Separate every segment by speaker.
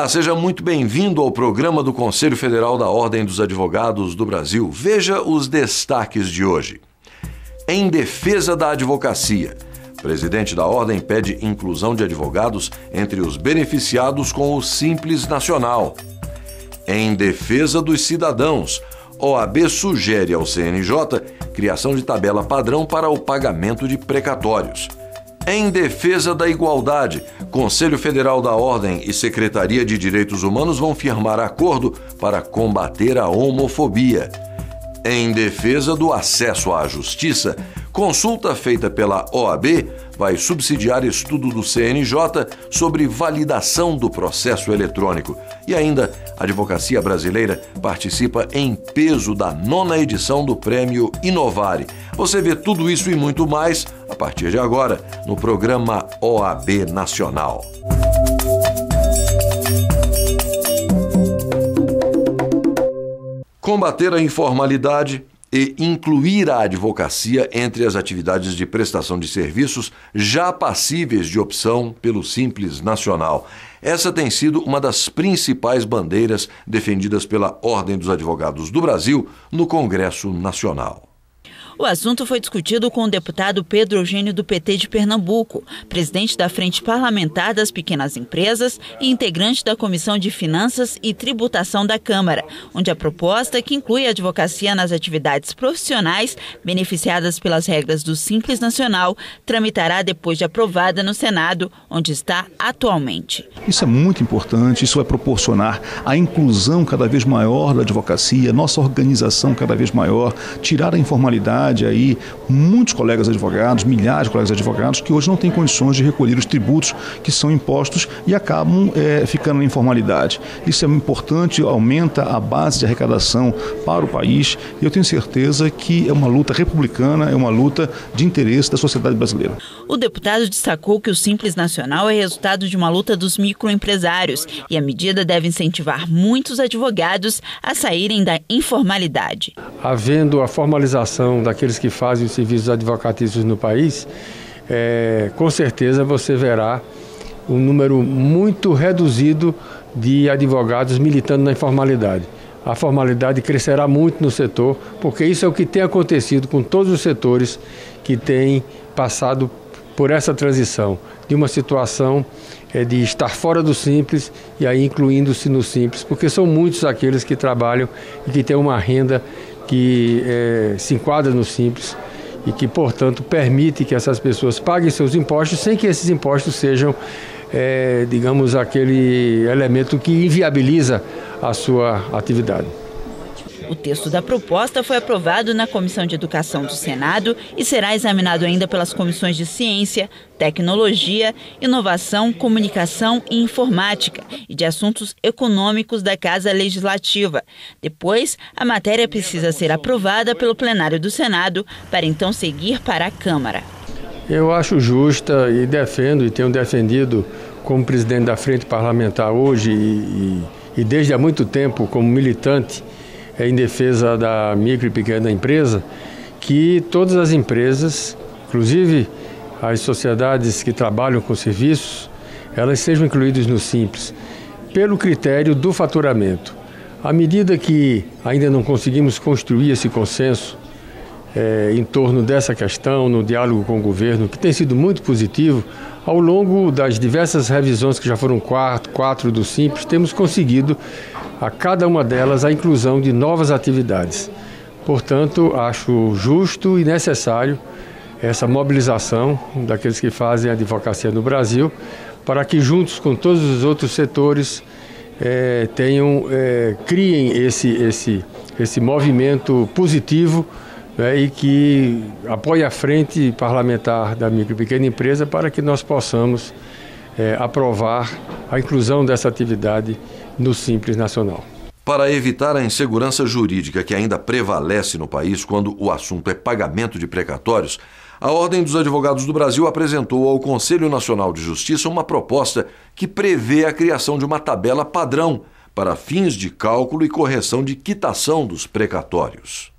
Speaker 1: Olá, seja muito bem-vindo ao programa do Conselho Federal da Ordem dos Advogados do Brasil. Veja os destaques de hoje. Em defesa da advocacia, o presidente da Ordem pede inclusão de advogados entre os beneficiados com o Simples Nacional. Em defesa dos cidadãos, OAB sugere ao CNJ criação de tabela padrão para o pagamento de precatórios. Em defesa da igualdade, Conselho Federal da Ordem e Secretaria de Direitos Humanos vão firmar acordo para combater a homofobia. Em defesa do acesso à justiça, consulta feita pela OAB vai subsidiar estudo do CNJ sobre validação do processo eletrônico. E ainda, a advocacia brasileira participa em peso da 9ª edição do Prêmio Inovare. Você vê tudo isso e muito mais a partir de agora no programa OAB Nacional. Combater a informalidade e incluir a advocacia entre as atividades de prestação de serviços já passíveis de opção pelo Simples Nacional. Essa tem sido uma das principais bandeiras defendidas pela Ordem dos Advogados do Brasil no Congresso Nacional.
Speaker 2: O assunto foi discutido com o deputado Pedro Eugênio do PT de Pernambuco, presidente da Frente Parlamentar das Pequenas Empresas e integrante da Comissão de Finanças e Tributação da Câmara, onde a proposta, que inclui a advocacia nas atividades profissionais beneficiadas pelas regras do Simples Nacional, tramitará depois de aprovada no Senado, onde está atualmente.
Speaker 3: Isso é muito importante, isso vai proporcionar a inclusão cada vez maior da advocacia, nossa organização cada vez maior, tirar a informalidade. Aí muitos colegas advogados, milhares de colegas advogados que hoje não têm condições de recolher os tributos que são impostos e acabam ficando na informalidade. Isso é importante, aumenta a base de arrecadação para o país e eu tenho certeza que é uma luta republicana, é uma luta de interesse da sociedade brasileira.
Speaker 2: O deputado destacou que o Simples Nacional é resultado de uma luta dos microempresários e a medida deve incentivar muitos advogados a saírem da informalidade.
Speaker 4: Havendo a formalização daqueles que fazem os serviços advocatícios no país, com certeza você verá um número muito reduzido de advogados militando na informalidade. A formalidade crescerá muito no setor, porque isso é o que tem acontecido com todos os setores que têm passado por essa transição, de uma situação de estar fora do Simples e aí incluindo-se no Simples, porque são muitos aqueles que trabalham e que têm uma renda que se enquadra no Simples e que, portanto, permite que essas pessoas paguem seus impostos sem que esses impostos sejam, digamos, aquele elemento que inviabiliza a sua atividade.
Speaker 2: O texto da proposta foi aprovado na Comissão de Educação do Senado e será examinado ainda pelas comissões de Ciência, Tecnologia, Inovação, Comunicação e Informática e de Assuntos Econômicos da Casa Legislativa. Depois, a matéria precisa ser aprovada pelo plenário do Senado para então seguir para a Câmara.
Speaker 4: Eu acho justa e defendo e tenho defendido como presidente da Frente Parlamentar hoje e desde há muito tempo como militante em defesa da micro e pequena empresa, que todas as empresas, inclusive as sociedades que trabalham com serviços, elas sejam incluídas no Simples, pelo critério do faturamento. À medida que ainda não conseguimos construir esse consenso em torno dessa questão, no diálogo com o governo, que tem sido muito positivo, ao longo das diversas revisões que já foram quatro do Simples, temos conseguido a cada uma delas a inclusão de novas atividades. Portanto, acho justo e necessário essa mobilização daqueles que fazem a advocacia no Brasil, para que juntos com todos os outros setores criem esse movimento positivo, e que apoie a Frente Parlamentar da Micro e Pequena Empresa para que nós possamos aprovar a inclusão dessa atividade no Simples Nacional.
Speaker 1: Para evitar a insegurança jurídica que ainda prevalece no país quando o assunto é pagamento de precatórios, a Ordem dos Advogados do Brasil apresentou ao Conselho Nacional de Justiça uma proposta que prevê a criação de uma tabela padrão para fins de cálculo e correção de quitação dos precatórios.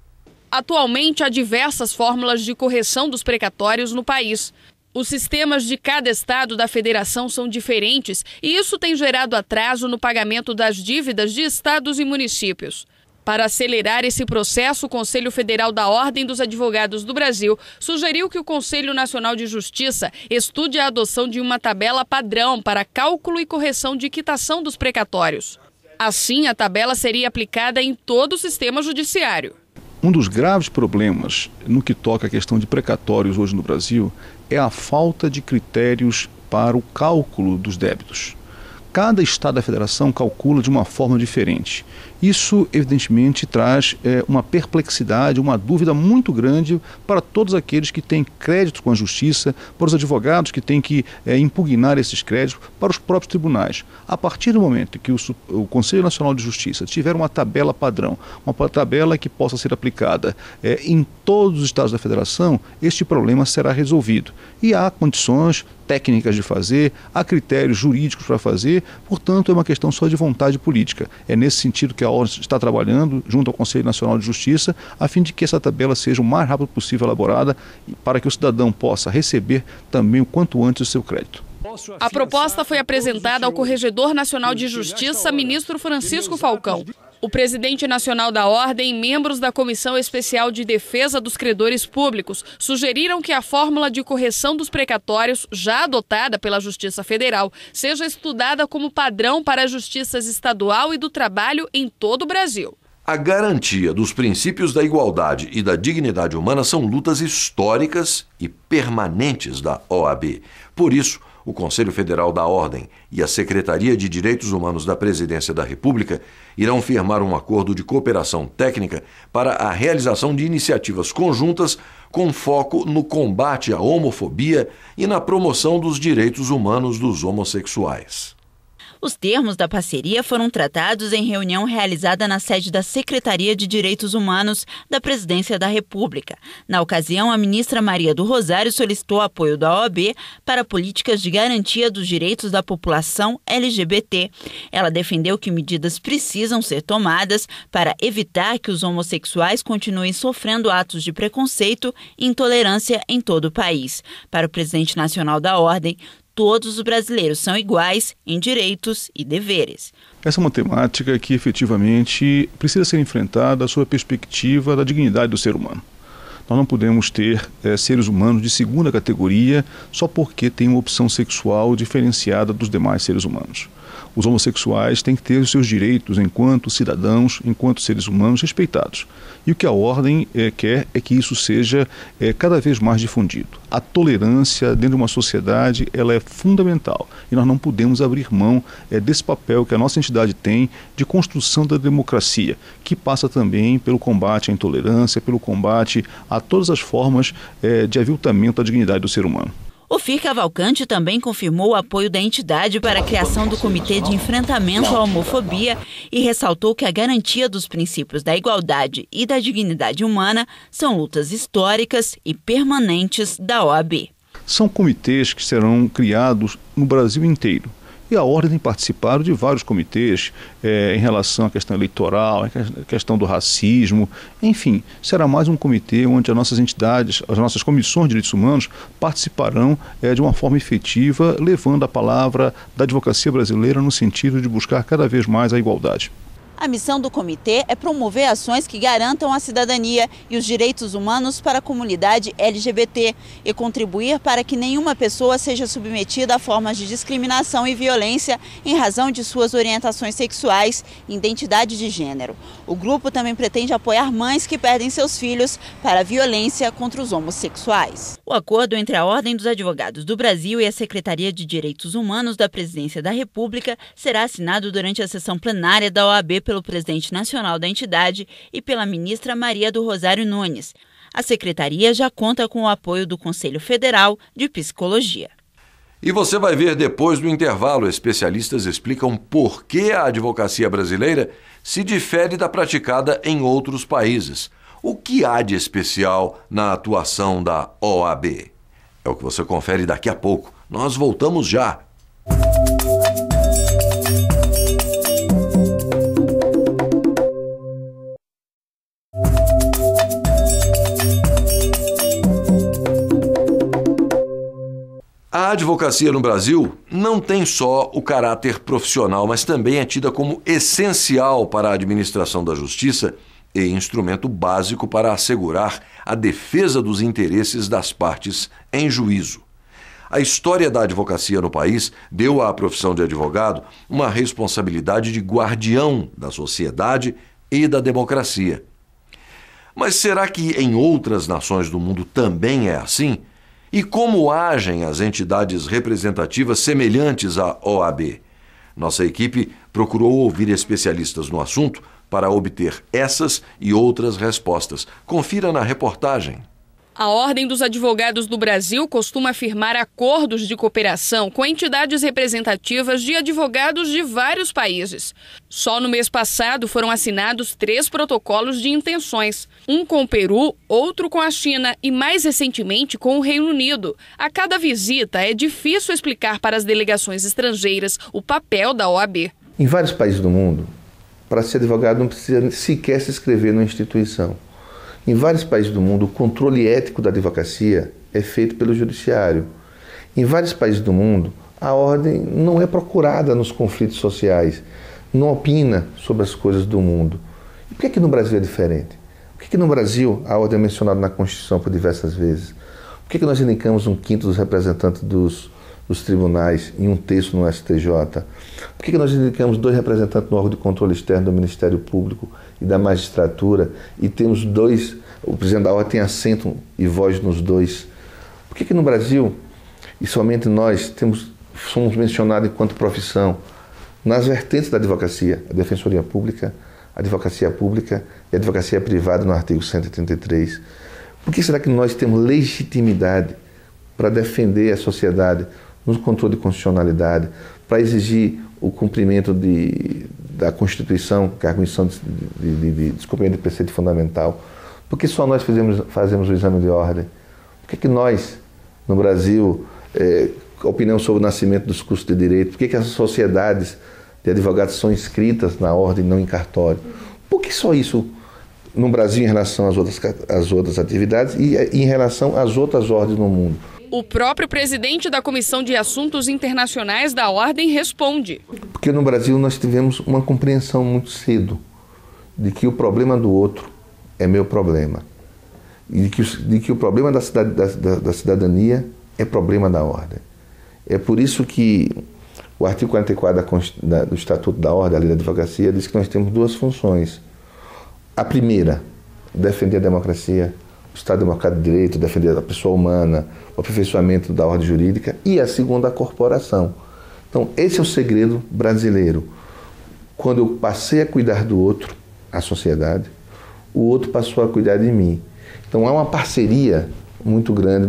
Speaker 5: Atualmente, há diversas fórmulas de correção dos precatórios no país. Os sistemas de cada estado da federação são diferentes e isso tem gerado atraso no pagamento das dívidas de estados e municípios. Para acelerar esse processo, o Conselho Federal da Ordem dos Advogados do Brasil sugeriu que o Conselho Nacional de Justiça estude a adoção de uma tabela padrão para cálculo e correção de quitação dos precatórios. Assim, a tabela seria aplicada em todo o sistema judiciário.
Speaker 3: Um dos graves problemas no que toca à questão de precatórios hoje no Brasil é a falta de critérios para o cálculo dos débitos. Cada estado da federação calcula de uma forma diferente. Isso, evidentemente, traz uma perplexidade, uma dúvida muito grande para todos aqueles que têm crédito com a justiça, para os advogados que têm que impugnar esses créditos, para os próprios tribunais. A partir do momento que o Conselho Nacional de Justiça tiver uma tabela padrão, uma tabela que possa ser aplicada em todos os estados da federação, este problema será resolvido. E há condições técnicas de fazer, há critérios jurídicos para fazer, portanto é uma questão só de vontade política. É nesse sentido que a ordem está trabalhando junto ao Conselho Nacional de Justiça, a fim de que essa tabela seja o mais rápido possível elaborada para que o cidadão possa receber também o quanto antes o seu crédito.
Speaker 5: A proposta foi apresentada ao Corregedor Nacional de Justiça, ministro Francisco Falcão. O presidente nacional da Ordem e membros da Comissão Especial de Defesa dos Credores Públicos sugeriram que a fórmula de correção dos precatórios, já adotada pela Justiça Federal, seja estudada como padrão para as justiças estadual e do trabalho em todo o Brasil.
Speaker 1: A garantia dos princípios da igualdade e da dignidade humana são lutas históricas e permanentes da OAB. Por isso, o Conselho Federal da Ordem e a Secretaria de Direitos Humanos da Presidência da República irão firmar um acordo de cooperação técnica para a realização de iniciativas conjuntas com foco no combate à homofobia e na promoção dos direitos humanos dos homossexuais.
Speaker 2: Os termos da parceria foram tratados em reunião realizada na sede da Secretaria de Direitos Humanos da Presidência da República. Na ocasião, a ministra Maria do Rosário solicitou apoio da OAB para políticas de garantia dos direitos da população LGBT. Ela defendeu que medidas precisam ser tomadas para evitar que os homossexuais continuem sofrendo atos de preconceito e intolerância em todo o país. Para o presidente nacional da Ordem, todos os brasileiros são iguais em direitos e deveres.
Speaker 3: Essa é uma temática que efetivamente precisa ser enfrentada sob a perspectiva da dignidade do ser humano. Nós não podemos ter seres humanos de segunda categoria só porque têm uma opção sexual diferenciada dos demais seres humanos. Os homossexuais têm que ter os seus direitos enquanto cidadãos, enquanto seres humanos respeitados. E o que a Ordem quer é que isso seja cada vez mais difundido. A tolerância dentro de uma sociedade ela é fundamental e nós não podemos abrir mão desse papel que a nossa entidade tem de construção da democracia, que passa também pelo combate à intolerância, pelo combate a todas as formas de aviltamento da dignidade do ser humano.
Speaker 2: O FIR Cavalcante também confirmou o apoio da entidade para a criação do Comitê de Enfrentamento à Homofobia e ressaltou que a garantia dos princípios da igualdade e da dignidade humana são lutas históricas e permanentes da OAB.
Speaker 3: São comitês que serão criados no Brasil inteiro. E a Ordem tem participado de vários comitês em relação à questão eleitoral, à questão do racismo. Enfim, será mais um comitê onde as nossas entidades, as nossas comissões de direitos humanos participarão de uma forma efetiva, levando a palavra da advocacia brasileira no sentido de buscar cada vez mais a igualdade.
Speaker 2: A missão do comitê é promover ações que garantam a cidadania e os direitos humanos para a comunidade LGBT e contribuir para que nenhuma pessoa seja submetida a formas de discriminação e violência em razão de suas orientações sexuais e identidade de gênero. O grupo também pretende apoiar mães que perdem seus filhos para a violência contra os homossexuais. O acordo entre a Ordem dos Advogados do Brasil e a Secretaria de Direitos Humanos da Presidência da República será assinado durante a sessão plenária da OAB pelo presidente nacional da entidade e pela ministra Maria do Rosário Nunes. A secretaria já conta com o apoio do Conselho Federal de Psicologia.
Speaker 1: E você vai ver depois do intervalo, especialistas explicam por que a advocacia brasileira se difere da praticada em outros países. O que há de especial na atuação da OAB? É o que você confere daqui a pouco. Nós voltamos já. A advocacia no Brasil não tem só o caráter profissional, mas também é tida como essencial para a administração da justiça e instrumento básico para assegurar a defesa dos interesses das partes em juízo. A história da advocacia no país deu à profissão de advogado uma responsabilidade de guardião da sociedade e da democracia. Mas será que em outras nações do mundo também é assim? E como agem as entidades representativas semelhantes à OAB? Nossa equipe procurou ouvir especialistas no assunto para obter essas e outras respostas. Confira na reportagem.
Speaker 5: A Ordem dos Advogados do Brasil costuma firmar acordos de cooperação com entidades representativas de advogados de vários países. Só no mês passado foram assinados 3 protocolos de intenções, um com o Peru, outro com a China e, mais recentemente, com o Reino Unido. A cada visita é difícil explicar para as delegações estrangeiras o papel da OAB.
Speaker 6: Em vários países do mundo, para ser advogado não precisa sequer se inscrever numa instituição. Em vários países do mundo, o controle ético da advocacia é feito pelo judiciário. Em vários países do mundo, a ordem não é procurada nos conflitos sociais, não opina sobre as coisas do mundo. E por que no Brasil é diferente? Por que no Brasil a ordem é mencionada na Constituição por diversas vezes? Por que nós indicamos 1/5 dos representantes dos tribunais e 1/3 no STJ? Por que nós indicamos 2 representantes no órgão de controle externo do Ministério Público e da magistratura e temos 2, o presidente da ordem tem assento e voz nos 2? Por que no Brasil, e somente nós, somos mencionados enquanto profissão nas vertentes da advocacia, a defensoria pública, a advocacia pública e a advocacia privada no artigo 133? Por que será que nós temos legitimidade para defender a sociedade no controle de constitucionalidade, para exigir o cumprimento da Constituição, que é a Comissão de Descumprimento de Preceito Fundamental? Por que só nós fazemos o exame de ordem? Por que nós, no Brasil, opinamos sobre o nascimento dos cursos de direito? Por que as sociedades de advogados são inscritas na ordem, não em cartório? Por que só isso no Brasil em relação às outras atividades e em relação às outras ordens no mundo?
Speaker 5: O próprio presidente da Comissão de Assuntos Internacionais da Ordem responde.
Speaker 6: Porque no Brasil nós tivemos uma compreensão muito cedo de que o problema do outro é meu problema. E de que o problema da cidadania é problema da ordem. É por isso que o artigo 44 do Estatuto da Ordem, a Lei da Advocacia, diz que nós temos 2 funções. A primeira, defender a democracia, o Estado Democrático de Direito, defender a pessoa humana, o aperfeiçoamento da ordem jurídica, e a segunda, a corporação. Então, esse é o segredo brasileiro. Quando eu passei a cuidar do outro, a sociedade, o outro passou a cuidar de mim. Então, há uma parceria muito grande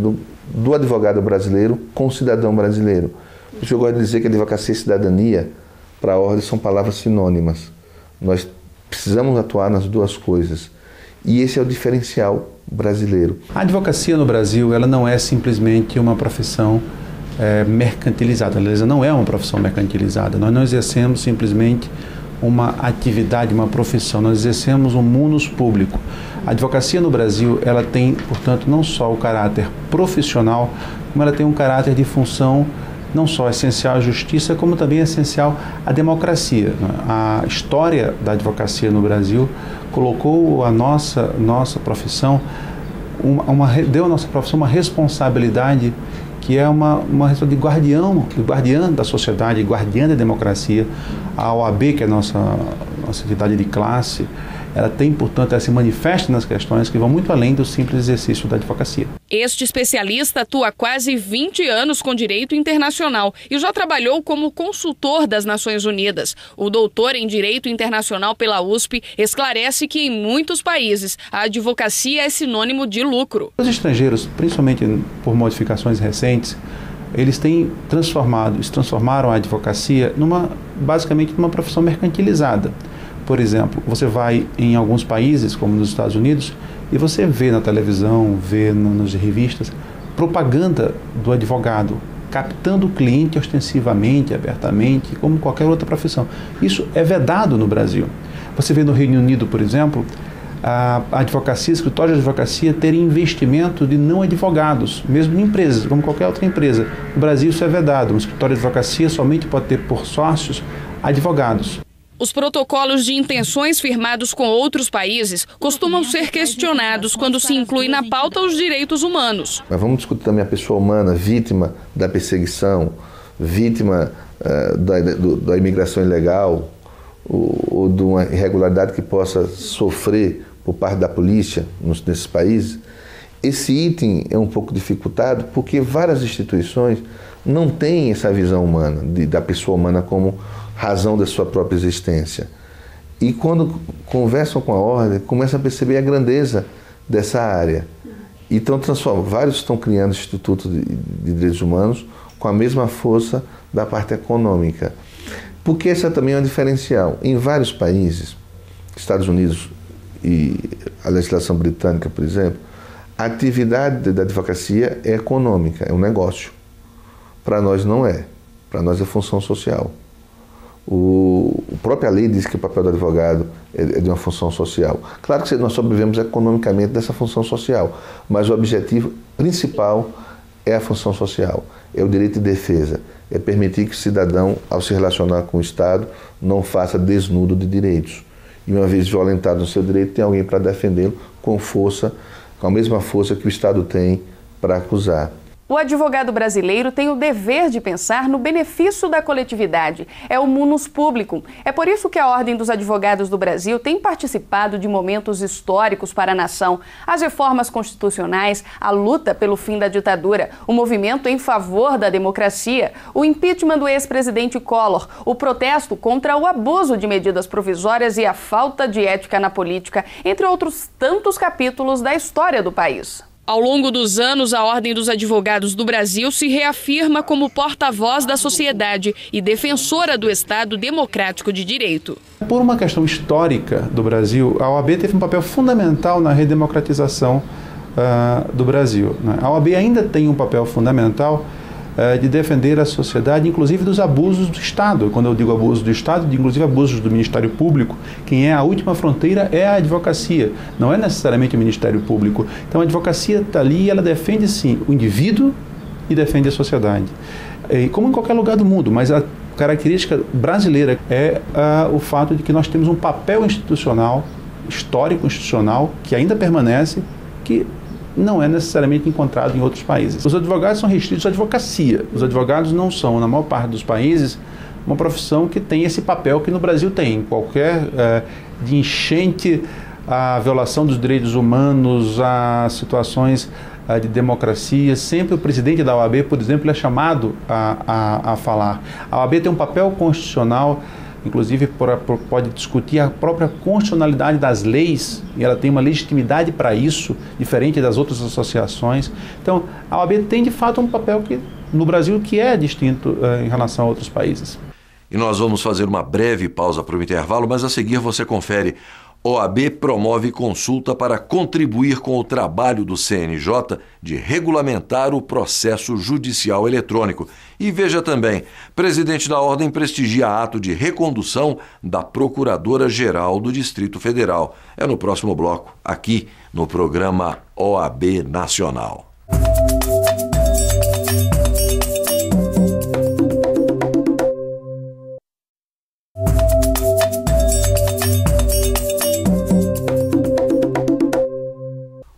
Speaker 6: do advogado brasileiro com o cidadão brasileiro. Eu gosto de dizer que a advocacia e cidadania, para a ordem, são palavras sinônimas. Nós precisamos atuar nas 2 coisas. E esse é o diferencial brasileiro.
Speaker 3: A advocacia no Brasil, ela não é simplesmente uma profissão mercantilizada. Ela não é uma profissão mercantilizada. Nós não exercemos simplesmente uma atividade, uma profissão. Nós exercemos um munus público. A advocacia no Brasil, ela tem, portanto, não só o caráter profissional, como ela tem um caráter de função não só essencial à justiça, como também essencial à democracia. A história da advocacia no Brasil colocou a nossa profissão, deu à nossa profissão uma responsabilidade que é uma responsabilidade de guardiã da sociedade, guardiã da democracia. A OAB, que é a nossa entidade de classe, ela tem, portanto, ela se manifesta nas questões que vão muito além do simples exercício da advocacia.
Speaker 5: Este especialista atua há quase 20 anos com direito internacional e já trabalhou como consultor das Nações Unidas. O doutor em Direito Internacional pela USP esclarece que em muitos países a advocacia é sinônimo de lucro.
Speaker 3: Os estrangeiros, principalmente por modificações recentes, eles transformaram a advocacia basicamente numa profissão mercantilizada. Por exemplo, você vai em alguns países, como nos Estados Unidos, e você vê na televisão, vê nas revistas, propaganda do advogado, captando o cliente ostensivamente, abertamente, como qualquer outra profissão. Isso é vedado no Brasil. Você vê no Reino Unido, por exemplo, a advocacia, escritórios de advocacia terem investimento de não advogados, mesmo em empresas, como qualquer outra empresa. No Brasil isso é vedado, um escritório de advocacia somente pode ter por sócios advogados.
Speaker 5: Os protocolos de intenções firmados com outros países costumam ser questionados quando se inclui na pauta os direitos humanos.
Speaker 6: Mas vamos discutir também a pessoa humana, vítima da perseguição, vítima da imigração ilegal ou de uma irregularidade que possa sofrer por parte da polícia nesses países. Esse item é um pouco dificultado porque várias instituições não têm essa visão humana, da pessoa humana como razão da sua própria existência. E quando conversam com a ordem, começam a perceber a grandeza dessa área. Então, vários estão criando institutos de direitos humanos com a mesma força da parte econômica. Porque essa também é um diferencial. Em vários países, Estados Unidos e a legislação britânica, por exemplo, a atividade da advocacia é econômica, é um negócio. Para nós não é. Para nós é função social. A própria lei diz que o papel do advogado é de uma função social. Claro que nós sobrevivemos economicamente dessa função social, mas o objetivo principal é a função social, é o direito de defesa, é permitir que o cidadão, ao se relacionar com o Estado, não faça desnudo de direitos. E uma vez violentado no seu direito, tem alguém para defendê-lo com força, com a mesma força que o Estado tem para acusar.
Speaker 5: O advogado brasileiro tem o dever de pensar no benefício da coletividade. É o munus publicum. É por isso que a Ordem dos Advogados do Brasil tem participado de momentos históricos para a nação. As reformas constitucionais, a luta pelo fim da ditadura, o movimento em favor da democracia, o impeachment do ex-presidente Collor, o protesto contra o abuso de medidas provisórias e a falta de ética na política, entre outros tantos capítulos da história do país. Ao longo dos anos, a Ordem dos Advogados do Brasil se reafirma como porta-voz da sociedade e defensora do Estado democrático de direito.
Speaker 3: Por uma questão histórica do Brasil, a OAB teve um papel fundamental na redemocratização do Brasil. A OAB ainda tem um papel fundamental de defender a sociedade, inclusive dos abusos do Estado. Quando eu digo abuso do Estado, inclusive abusos do Ministério Público. Quem é a última fronteira é a advocacia, não é necessariamente o Ministério Público. Então a advocacia está ali e ela defende sim o indivíduo e defende a sociedade. Como em qualquer lugar do mundo, mas a característica brasileira é o fato de que nós temos um papel institucional, histórico institucional, que ainda permanece, que não é necessariamente encontrado em outros países. Os advogados são restritos à advocacia. Os advogados não são, na maior parte dos países, uma profissão que tem esse papel que no Brasil tem. Qualquer de enchente, a violação dos direitos humanos, a situações de democracia, sempre o presidente da OAB, por exemplo, é chamado a falar. A OAB tem um papel constitucional, inclusive pode discutir a própria constitucionalidade das leis, e ela tem uma legitimidade para isso, diferente das outras associações. Então, a OAB tem de fato um papel no Brasil que é distinto em relação a outros países.
Speaker 1: E nós vamos fazer uma breve pausa para o intervalo, mas a seguir você confere. OAB promove consulta para contribuir com o trabalho do CNJ de regulamentar o processo judicial eletrônico. E veja também, presidente da Ordem prestigia ato de recondução da Procuradora-Geral do Distrito Federal. É no próximo bloco, aqui no programa OAB Nacional.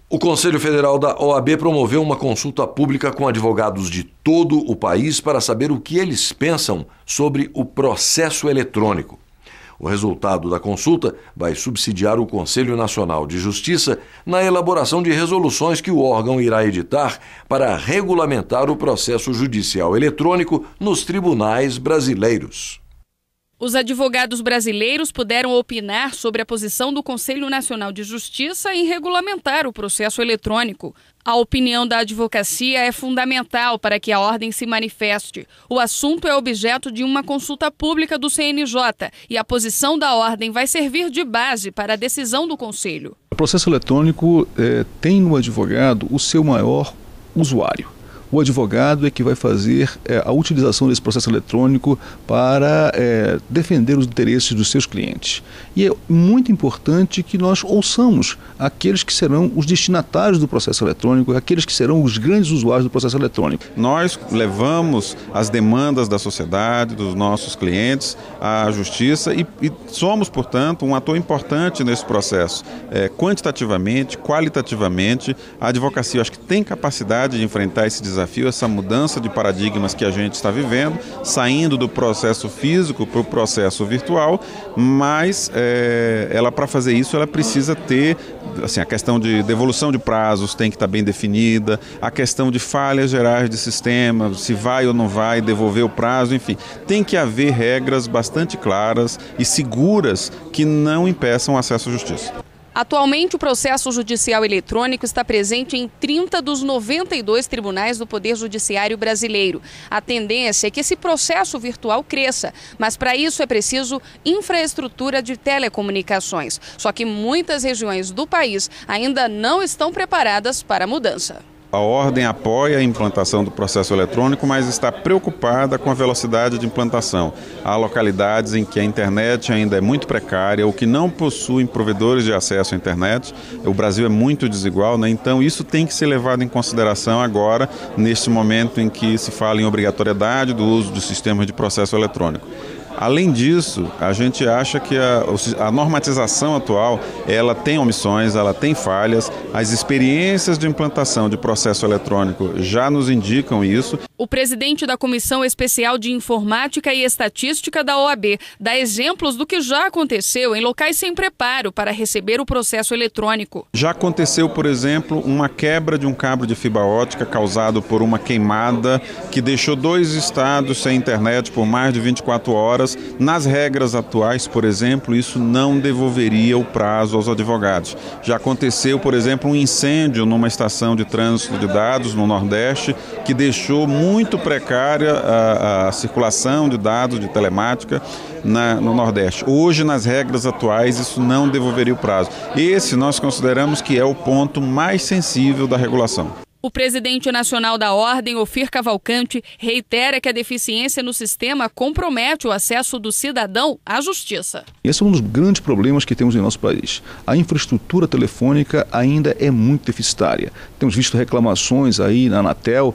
Speaker 1: O Conselho Federal da OAB promoveu uma consulta pública com advogados de todo o país para saber o que eles pensam sobre o processo eletrônico. O resultado da consulta vai subsidiar o Conselho Nacional de Justiça na elaboração de resoluções que o órgão irá editar para regulamentar o processo judicial eletrônico nos tribunais brasileiros.
Speaker 5: Os advogados brasileiros puderam opinar sobre a posição do Conselho Nacional de Justiça em regulamentar o processo eletrônico. A opinião da advocacia é fundamental para que a ordem se manifeste. O assunto é objeto de uma consulta pública do CNJ e a posição da ordem vai servir de base para a decisão do Conselho.
Speaker 3: O processo eletrônico tem no advogado o seu maior usuário. O advogado é que vai fazer a utilização desse processo eletrônico para defender os interesses dos seus clientes. E é muito importante que nós ouçamos aqueles que serão os destinatários do processo eletrônico, aqueles que serão os grandes usuários do processo eletrônico.
Speaker 7: Nós levamos as demandas da sociedade, dos nossos clientes, à justiça e somos, portanto, um ator importante nesse processo. Quantitativamente, qualitativamente, a advocacia, eu acho que tem capacidade de enfrentar esse desafio, essa mudança de paradigmas que a gente está vivendo, saindo do processo físico para o processo virtual, mas ela, para fazer isso, ela precisa ter, assim, a questão de devolução de prazos tem que estar bem definida, a questão de falhas gerais de sistema, se vai ou não vai devolver o prazo, enfim, tem que haver regras bastante claras e seguras que não impeçam o acesso à justiça.
Speaker 5: Atualmente, o processo judicial eletrônico está presente em 30 dos 92 tribunais do Poder Judiciário brasileiro. A tendência é que esse processo virtual cresça, mas para isso é preciso infraestrutura de telecomunicações. Só que muitas regiões do país ainda não estão preparadas para a mudança.
Speaker 7: A Ordem apoia a implantação do processo eletrônico, mas está preocupada com a velocidade de implantação. Há localidades em que a internet ainda é muito precária ou que não possuem provedores de acesso à internet. O Brasil é muito desigual, né? Então isso tem que ser levado em consideração agora, neste momento em que se fala em obrigatoriedade do uso dos sistemas de processo eletrônico. Além disso, a gente acha que a normatização atual, ela tem omissões, ela tem falhas. As experiências de implantação de processo eletrônico já nos indicam isso.
Speaker 5: O presidente da Comissão Especial de Informática e Estatística da OAB dá exemplos do que já aconteceu em locais sem preparo para receber o processo eletrônico.
Speaker 7: Já aconteceu, por exemplo, uma quebra de um cabo de fibra ótica causado por uma queimada que deixou 2 estados sem internet por mais de 24 horas. Nas regras atuais, por exemplo, isso não devolveria o prazo aos advogados. Já aconteceu, por exemplo, um incêndio numa estação de trânsito de dados no Nordeste que deixou muito precária a circulação de dados de telemática no Nordeste. Hoje, nas regras atuais, isso não devolveria o prazo. Esse nós consideramos que é o ponto mais sensível da regulação.
Speaker 5: O presidente nacional da Ordem, Ofir Cavalcante, reitera que a deficiência no sistema compromete o acesso do cidadão à justiça.
Speaker 3: Esse é um dos grandes problemas que temos em nosso país. A infraestrutura telefônica ainda é muito deficitária. Temos visto reclamações aí na Anatel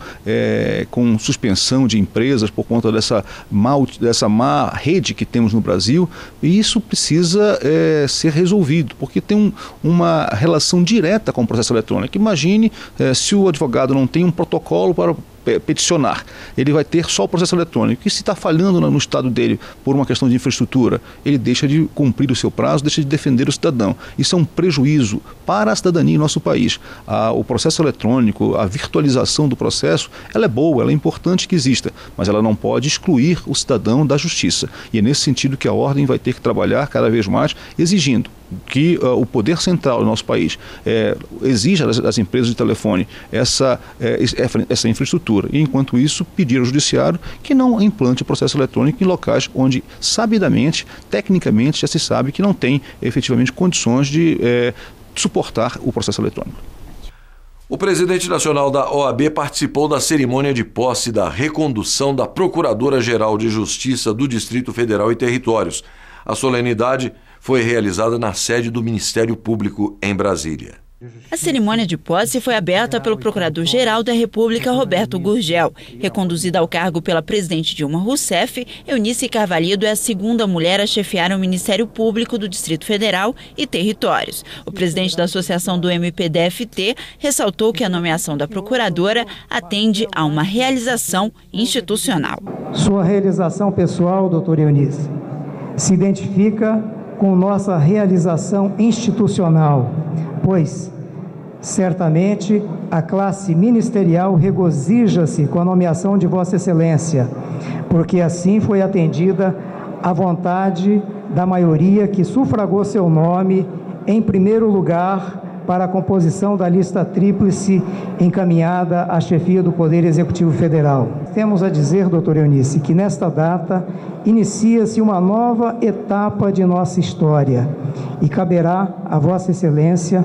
Speaker 3: com suspensão de empresas por conta dessa má rede que temos no Brasil, e isso precisa ser resolvido, porque tem uma relação direta com o processo eletrônico. Imagine se o advogado não tem um protocolo para peticionar, ele vai ter só o processo eletrônico, e se está falhando no estado dele por uma questão de infraestrutura, ele deixa de cumprir o seu prazo, deixa de defender o cidadão. Isso é um prejuízo para a cidadania em nosso país. O processo eletrônico, a virtualização do processo, ela é boa, ela é importante que exista, mas ela não pode excluir o cidadão da justiça, e é nesse sentido que a Ordem vai ter que trabalhar cada vez mais, exigindo que o poder central do nosso país exija das empresas de telefone essa infraestrutura, e enquanto isso pedir ao judiciário que não implante o processo eletrônico em locais onde sabidamente, tecnicamente, já se sabe que não tem efetivamente condições de suportar o processo eletrônico.
Speaker 1: O presidente nacional da OAB participou da cerimônia de posse da recondução da Procuradora-Geral de Justiça do Distrito Federal e Territórios. A solenidade foi realizada na sede do Ministério Público em Brasília.
Speaker 2: A cerimônia de posse foi aberta pelo Procurador-Geral da República, Roberto Gurgel. Reconduzida ao cargo pela presidente Dilma Rousseff, Eunice Carvalho é a segunda mulher a chefiar o Ministério Público do Distrito Federal e Territórios. O presidente da Associação do MPDFT ressaltou que a nomeação da procuradora atende a uma realização institucional.
Speaker 8: Sua realização pessoal, doutora Eunice, se identifica com nossa realização institucional, pois, certamente, a classe ministerial regozija-se com a nomeação de Vossa Excelência, porque assim foi atendida a vontade da maioria que sufragou seu nome, em primeiro lugar, para a composição da lista tríplice encaminhada à chefia do Poder Executivo Federal. Temos a dizer, doutora Eunice, que nesta data inicia-se uma nova etapa de nossa história e caberá a Vossa Excelência,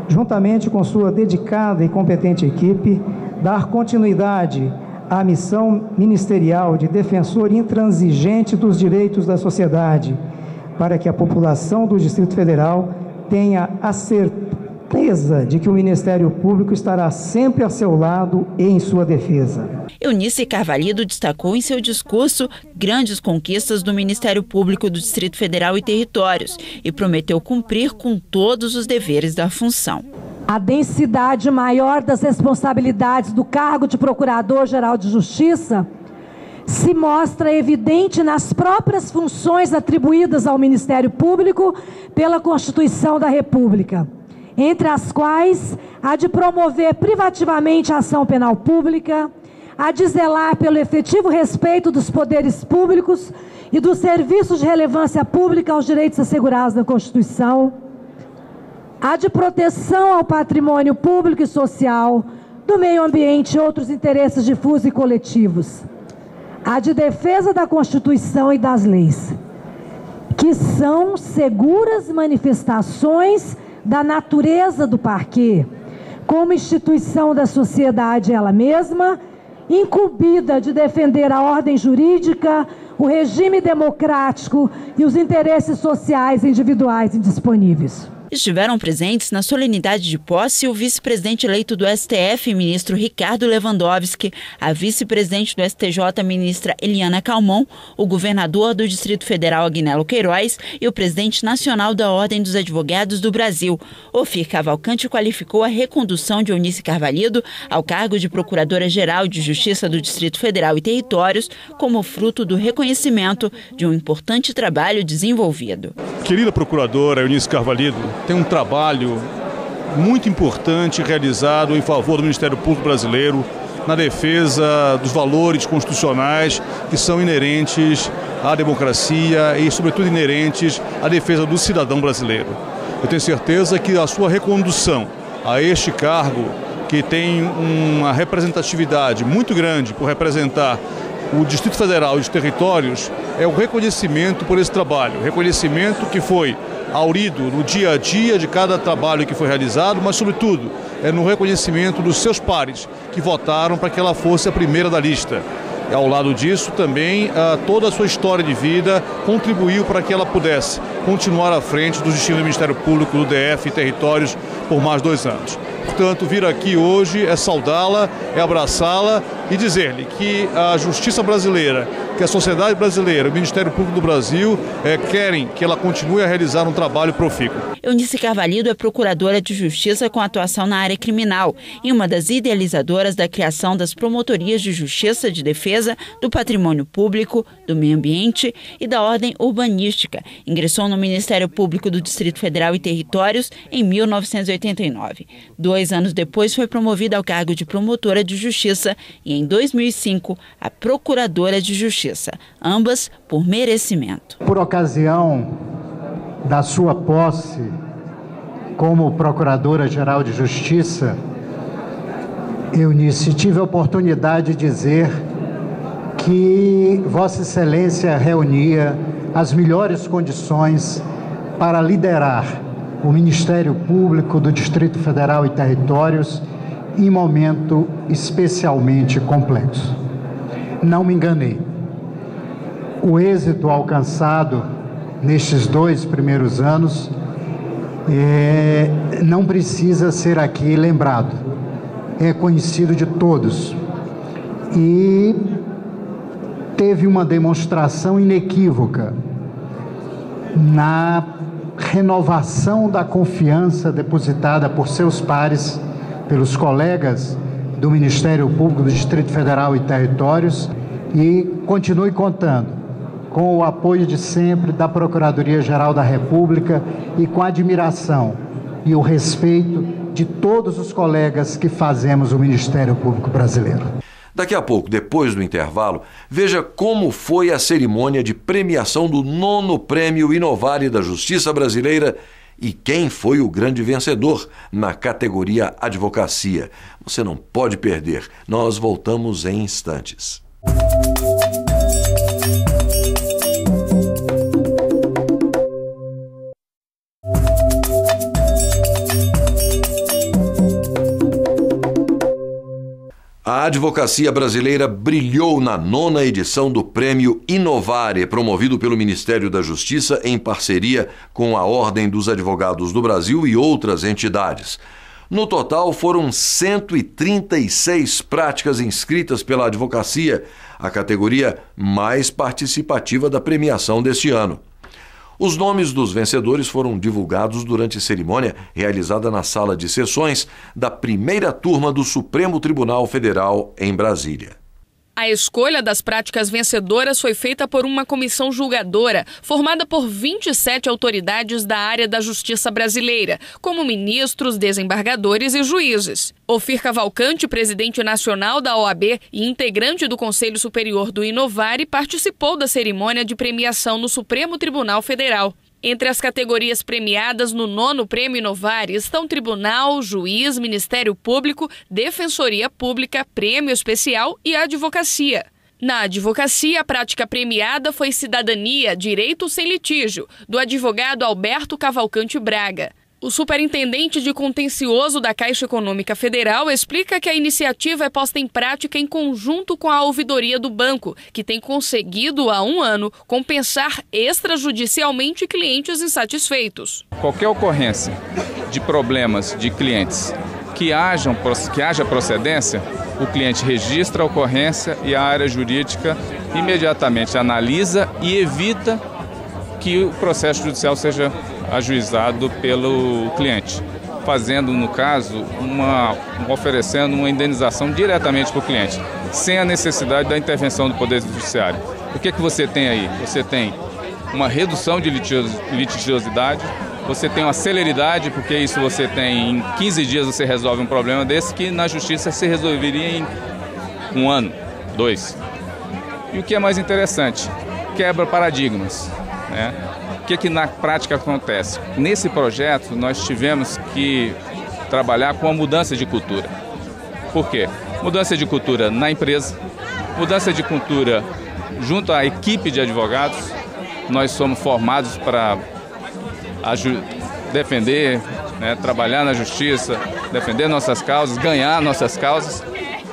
Speaker 8: juntamente com sua dedicada e competente equipe, dar continuidade à missão ministerial de defensor intransigente dos direitos da sociedade, para que a população do Distrito Federal tenha a certeza de que o Ministério Público estará sempre a seu lado e em sua defesa.
Speaker 2: Eunice Carvalho destacou em seu discurso grandes conquistas do Ministério Público do Distrito Federal e Territórios e prometeu cumprir com todos os deveres da função.
Speaker 9: A densidade maior das responsabilidades do cargo de Procurador-Geral de Justiça se mostra evidente nas próprias funções atribuídas ao Ministério Público pela Constituição da República, entre as quais a de promover privativamente a ação penal pública, a de zelar pelo efetivo respeito dos poderes públicos e dos serviços de relevância pública aos direitos assegurados na Constituição, a de proteção ao patrimônio público e social, do meio ambiente e outros interesses difusos e coletivos, a de defesa da Constituição e das leis, que são seguras manifestações da natureza do parquê, como instituição da sociedade ela mesma, incumbida de defender a ordem jurídica, o regime democrático e os interesses sociais individuais indisponíveis.
Speaker 2: Estiveram presentes na solenidade de posse o vice-presidente eleito do STF, ministro Ricardo Lewandowski, a vice-presidente do STJ, ministra Eliana Calmon, o governador do Distrito Federal, Agnello Queiroz, e o presidente nacional da Ordem dos Advogados do Brasil. Ofir Cavalcante qualificou a recondução de Eunice Carvalho ao cargo de Procuradora-Geral de Justiça do Distrito Federal e Territórios como fruto do reconhecimento de um importante trabalho desenvolvido.
Speaker 3: Querida procuradora Eunice Carvalho, tem um trabalho muito importante realizado em favor do Ministério Público brasileiro na defesa dos valores constitucionais que são inerentes à democracia e, sobretudo, inerentes à defesa do cidadão brasileiro. Eu tenho certeza que a sua recondução a este cargo, que tem uma representatividade muito grande por representar o Distrito Federal e os territórios, é o reconhecimento por esse trabalho, reconhecimento que foi aurido no dia a dia de cada trabalho que foi realizado, mas, sobretudo, é no reconhecimento dos seus pares que votaram para que ela fosse a primeira da lista. E, ao lado disso, também toda a sua história de vida contribuiu para que ela pudesse continuar à frente dos destinos do Ministério Público, do DF e territórios por mais 2 anos. Portanto, vir aqui hoje é saudá-la, é abraçá-la e dizer-lhe que a justiça brasileira, que a sociedade brasileira, o Ministério Público do Brasil querem que ela continue a realizar um trabalho profícuo.
Speaker 2: Eunice Carvalho é procuradora de justiça com atuação na área criminal e uma das idealizadoras da criação das promotorias de justiça de defesa do patrimônio público, do meio ambiente e da ordem urbanística. Ingressou no Ministério Público do Distrito Federal e Territórios em 1989. 2 anos depois foi promovida ao cargo de promotora de justiça e, em 2005, a procuradora de justiça, ambas por merecimento.
Speaker 10: Por ocasião da sua posse como Procuradora-Geral de Justiça, Eunice, tive a oportunidade de dizer que Vossa Excelência reunia as melhores condições para liderar o Ministério Público do Distrito Federal e Territórios em momento especialmente complexo. Não me enganei. O êxito alcançado nestes 2 primeiros anos não precisa ser aqui lembrado. É conhecido de todos. E teve uma demonstração inequívoca na renovação da confiança depositada por seus pares, pelos colegas do Ministério Público do Distrito Federal e Territórios, e continue contando com o apoio de sempre da Procuradoria-Geral da República e com a admiração e o respeito de todos os colegas que fazemos o Ministério Público brasileiro.
Speaker 1: Daqui a pouco, depois do intervalo, veja como foi a cerimônia de premiação do 9º Prêmio Inovare da Justiça Brasileira e quem foi o grande vencedor na categoria Advocacia. Você não pode perder. Nós voltamos em instantes. advocacia brasileira brilhou na 9ª edição do Prêmio Inovare, promovido pelo Ministério da Justiça em parceria com a Ordem dos Advogados do Brasil e outras entidades. No total, foram 136 práticas inscritas pela advocacia, a categoria mais participativa da premiação deste ano. Os nomes dos vencedores foram divulgados durante a cerimônia realizada na sala de sessões da primeira turma do Supremo Tribunal Federal em Brasília.
Speaker 5: A escolha das práticas vencedoras foi feita por uma comissão julgadora, formada por 27 autoridades da área da justiça brasileira, como ministros, desembargadores e juízes. Ofir Cavalcante, presidente nacional da OAB e integrante do Conselho Superior do Inovare, participou da cerimônia de premiação no Supremo Tribunal Federal. Entre as categorias premiadas no 9º Prêmio Inovare estão Tribunal, Juiz, Ministério Público, Defensoria Pública, Prêmio Especial e Advocacia. Na advocacia, a prática premiada foi Cidadania, Direito Sem Litígio, do advogado Alberto Cavalcante Braga. O superintendente de contencioso da Caixa Econômica Federal explica que a iniciativa é posta em prática em conjunto com a ouvidoria do banco, que tem conseguido há 1 ano compensar extrajudicialmente clientes insatisfeitos.
Speaker 11: Qualquer ocorrência de problemas de clientes que haja procedência, o cliente registra a ocorrência e a área jurídica imediatamente analisa e evita que o processo judicial seja ajuizado pelo cliente, fazendo, no caso, oferecendo uma indenização diretamente para o cliente, sem a necessidade da intervenção do Poder Judiciário. O que você tem aí? Você tem uma redução de litigiosidade, você tem uma celeridade, porque isso você tem em 15 dias você resolve um problema desse que na Justiça se resolveria em 1 ano, 2. E o que é mais interessante? Quebra paradigmas, né? O que na prática acontece? Nesse projeto, nós tivemos que trabalhar com a mudança de cultura. Por quê? Mudança de cultura na empresa, mudança de cultura junto à equipe de advogados. Nós somos formados para defender, né, trabalhar na justiça, defender nossas causas, ganhar nossas causas.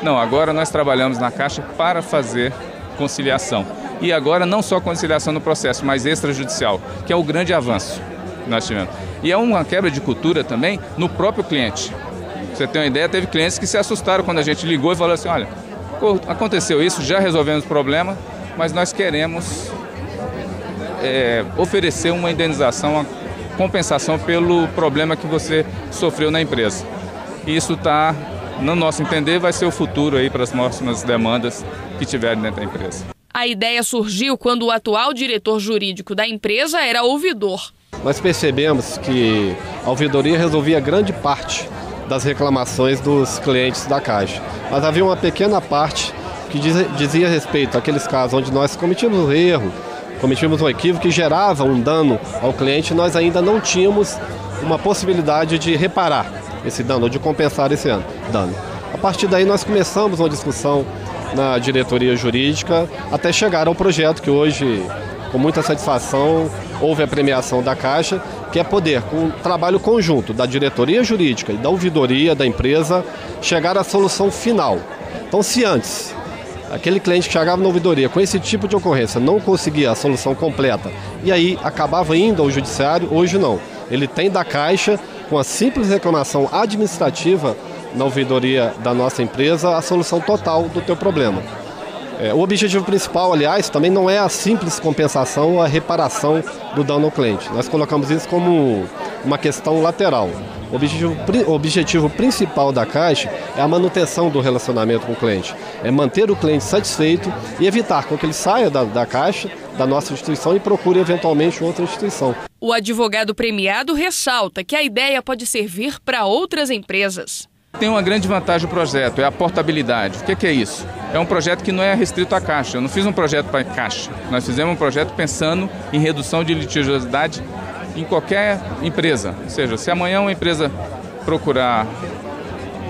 Speaker 11: Não, agora nós trabalhamos na Caixa para fazer conciliação. E agora não só conciliação no processo, mas extrajudicial, que é o grande avanço que nós tivemos. E é uma quebra de cultura também no próprio cliente. Pra você ter uma ideia, teve clientes que se assustaram quando a gente ligou e falou assim, olha, aconteceu isso, já resolvemos o problema, mas nós queremos oferecer uma indenização, uma compensação pelo problema que você sofreu na empresa. E isso está, no nosso entender, vai ser o futuro aí para as próximas demandas que tiverem dentro da empresa.
Speaker 5: A ideia surgiu quando o atual diretor jurídico da empresa era ouvidor.
Speaker 12: Nós percebemos que a ouvidoria resolvia grande parte das reclamações dos clientes da Caixa. Mas havia uma pequena parte que dizia respeito àqueles casos onde nós cometíamos um erro, cometíamos um equívoco que gerava um dano ao cliente, nós ainda não tínhamos uma possibilidade de reparar esse dano, ou de compensar esse dano. A partir daí nós começamos uma discussão na diretoria jurídica até chegar ao projeto que hoje, com muita satisfação, houve a premiação da Caixa, que é poder, com um trabalho conjunto da diretoria jurídica e da ouvidoria da empresa, chegar à solução final. Então, se antes aquele cliente que chegava na ouvidoria com esse tipo de ocorrência não conseguia a solução completa e aí acabava indo ao judiciário, hoje não. Ele tem da Caixa, com a simples reclamação administrativa na ouvidoria da nossa empresa, a solução total do teu problema. O objetivo principal, aliás, também não é a simples compensação ou a reparação do dano ao cliente. Nós colocamos isso como uma questão lateral. O objetivo principal da Caixa é a manutenção do relacionamento com o cliente. É manter o cliente satisfeito e evitar que ele saia da Caixa, da nossa instituição, e procure eventualmente outra instituição.
Speaker 5: O advogado premiado ressalta que a ideia pode servir para outras empresas.
Speaker 11: Tem uma grande vantagem o projeto, é a portabilidade. O que é isso? É um projeto que não é restrito à Caixa. Eu não fiz um projeto para a Caixa. Nós fizemos um projeto pensando em redução de litigiosidade em qualquer empresa. Ou seja, se amanhã uma empresa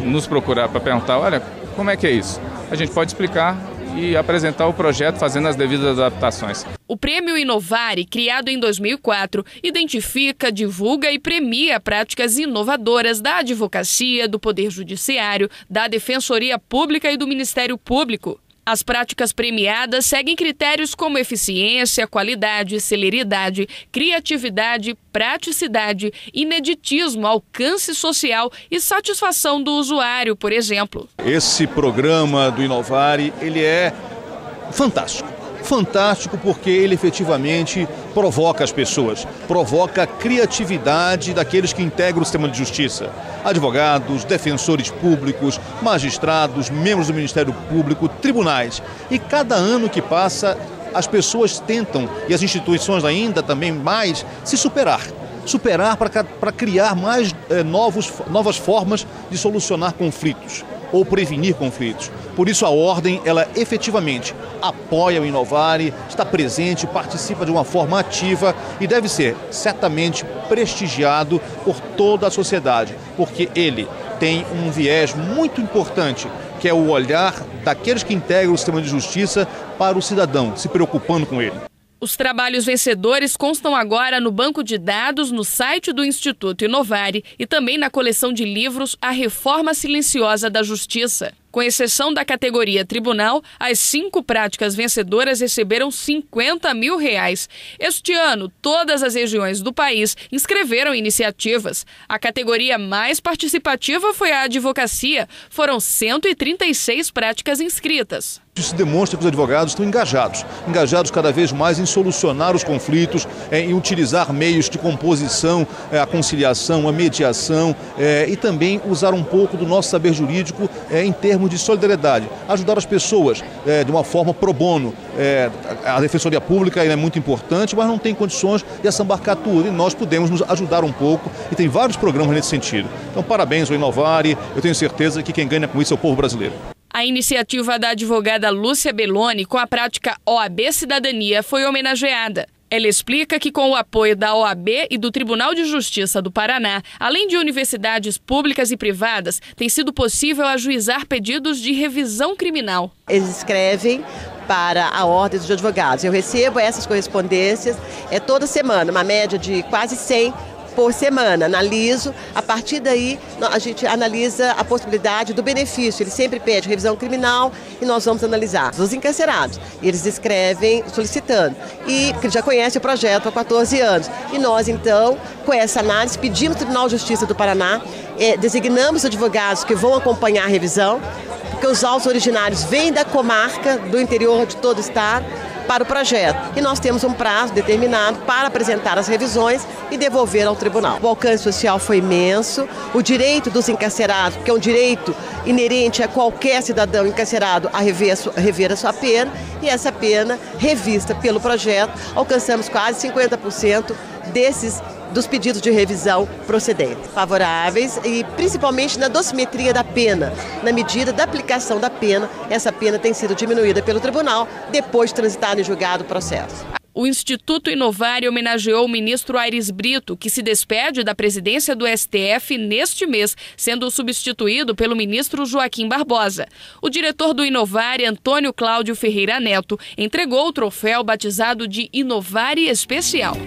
Speaker 11: nos procurar para perguntar, olha, como é que é isso? A gente pode explicar e apresentar o projeto fazendo as devidas adaptações.
Speaker 5: O Prêmio Inovare, criado em 2004, identifica, divulga e premia práticas inovadoras da advocacia, do Poder Judiciário, da Defensoria Pública e do Ministério Público. As práticas premiadas seguem critérios como eficiência, qualidade, celeridade, criatividade, praticidade, ineditismo, alcance social e satisfação do usuário, por exemplo.
Speaker 3: Esse programa do Inovare, ele é fantástico. Fantástico porque ele efetivamente provoca as pessoas, provoca a criatividade daqueles que integram o sistema de justiça. Advogados, defensores públicos, magistrados, membros do Ministério Público, tribunais. E cada ano que passa, as pessoas tentam, e as instituições ainda também mais, se superar para criar mais novas formas de solucionar conflitos ou prevenir conflitos. Por isso a Ordem, ela efetivamente apoia o Inovare, está presente, participa de uma forma ativa e deve ser certamente prestigiado por toda a sociedade, porque ele tem um viés muito importante, que é o olhar daqueles que integram o sistema de justiça para o cidadão, se preocupando com ele.
Speaker 5: Os trabalhos vencedores constam agora no banco de dados, no site do Instituto Inovare e também na coleção de livros A Reforma Silenciosa da Justiça. Com exceção da categoria Tribunal, as 5 práticas vencedoras receberam R$50 mil. Este ano, todas as regiões do país inscreveram iniciativas. A categoria mais participativa foi a advocacia. Foram 136 práticas inscritas.
Speaker 3: Isso demonstra que os advogados estão engajados cada vez mais em solucionar os conflitos, em utilizar meios de composição, a conciliação, a mediação e também usar um pouco do nosso saber jurídico em termos de solidariedade, ajudar as pessoas de uma forma pro bono. A Defensoria Pública é muito importante, mas não tem condições de assambarcar tudo e nós podemos nos ajudar um pouco e tem vários programas nesse sentido. Então, parabéns ao Inovare, eu tenho certeza que quem ganha com isso é o povo brasileiro.
Speaker 5: A iniciativa da advogada Lúcia Belloni com a prática OAB Cidadania foi homenageada. Ela explica que com o apoio da OAB e do Tribunal de Justiça do Paraná, além de universidades públicas e privadas, tem sido possível ajuizar pedidos de revisão criminal.
Speaker 13: Eles escrevem para a Ordem dos Advogados. Eu recebo essas correspondências toda semana, uma média de quase 100 por semana, analiso, a partir daí a gente analisa a possibilidade do benefício, ele sempre pede revisão criminal e nós vamos analisar os encarcerados, eles escrevem solicitando e porque já conhece o projeto há 14 anos e nós então, com essa análise, pedimos ao Tribunal de Justiça do Paraná, designamos advogados que vão acompanhar a revisão, porque os autos originários vêm da comarca, do interior de todo o estado, para o projeto. E nós temos um prazo determinado para apresentar as revisões e devolver ao tribunal. O alcance social foi imenso, o direito dos encarcerados, que é um direito inerente a qualquer cidadão encarcerado a rever a sua pena, e essa pena, revista pelo projeto, alcançamos quase 50% dos pedidos de revisão procedentes, favoráveis e principalmente na dosimetria da pena, na medida da aplicação da pena, essa pena tem sido diminuída pelo tribunal depois de transitar em julgado o processo.
Speaker 5: O Instituto Inovare homenageou o ministro Aires Brito, que se despede da presidência do STF neste mês, sendo substituído pelo ministro Joaquim Barbosa. O diretor do Inovare, Antônio Cláudio Ferreira Neto, entregou o troféu batizado de Inovare Especial.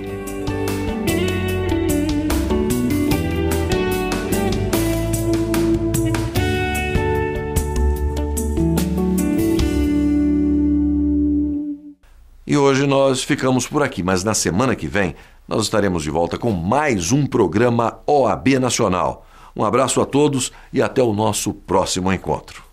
Speaker 1: E hoje nós ficamos por aqui, mas na semana que vem nós estaremos de volta com mais um programa OAB Nacional. Um abraço a todos e até o nosso próximo encontro.